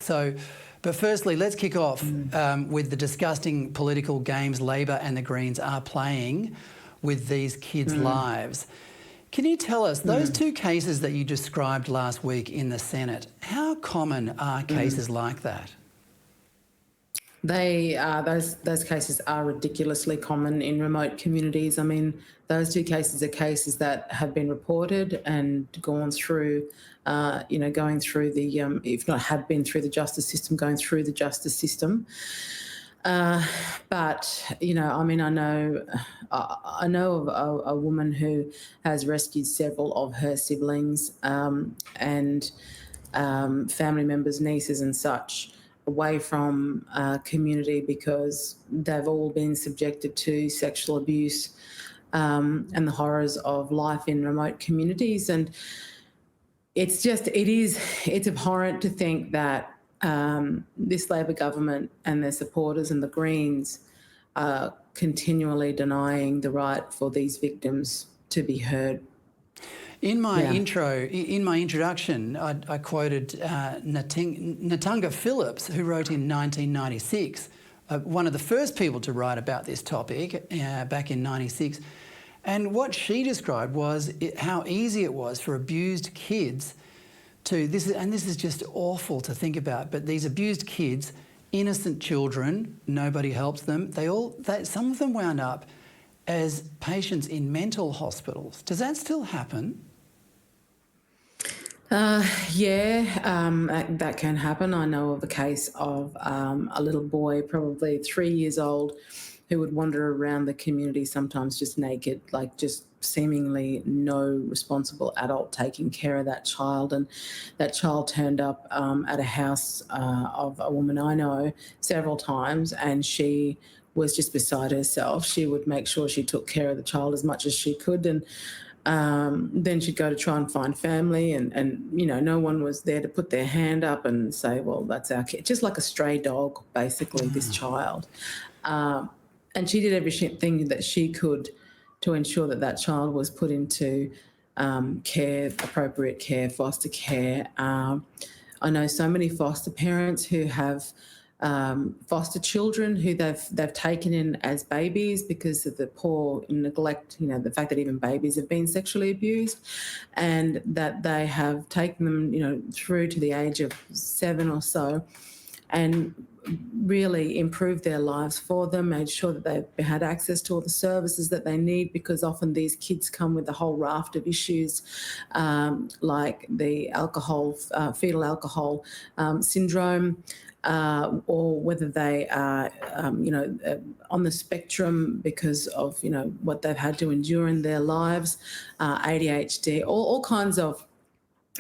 So, but firstly, let's kick off with the disgusting political games Labor and the Greens are playing with these kids' lives. Can you tell us, those two cases that you described last week in the Senate, how common are cases like that? They those cases are ridiculously common in remote communities. I mean, those two cases are cases that have been reported and gone through, going through the, if not have been through the justice system, going through the justice system. But I mean, I know of a woman who has rescued several of her siblings and family members, nieces, and such, away from community because they've all been subjected to sexual abuse and the horrors of life in remote communities. And it's abhorrent to think that this Labor government and their supporters and the Greens are continually denying the right for these victims to be heard. In my introduction, I quoted Natunga Phillips, who wrote in 1996, one of the first people to write about this topic back in 96. And what she described was how easy it was for abused kids to, this is just awful to think about, but these abused kids, innocent children, nobody helps them, some of them wound up as patients in mental hospitals. Does that still happen? That can happen. I know of a case of a little boy, probably 3 years old, who would wander around the community, sometimes just naked, like just seemingly no responsible adult taking care of that child. And that child turned up at a house of a woman I know several times, and she was just beside herself. She would make sure she took care of the child as much as she could, and then she'd go to try and find family, and no one was there to put their hand up and say, well, that's our kid. Just like a stray dog, basically, this child. And she did everything that she could to ensure that that child was put into appropriate care, foster care. I know so many foster parents who have foster children who they've taken in as babies because of the poor neglect, the fact that even babies have been sexually abused, and that they have taken them, through to the age of 7 or so, and really improved their lives for them, made sure that they've had access to all the services that they need, because often these kids come with a whole raft of issues like the fetal alcohol syndrome, or whether they are, on the spectrum because of, what they've had to endure in their lives, ADHD, all kinds of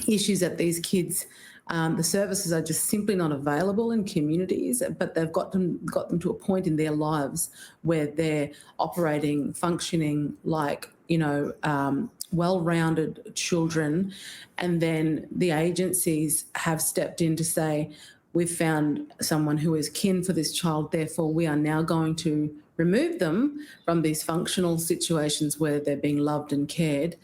issues that these kids, the services are just simply not available in communities, but they've got them to a point in their lives where they're operating, functioning like, well-rounded children. And then the agencies have stepped in to say, we've found someone who is kin for this child, therefore we are now going to remove them from these functional situations where they're being loved and cared,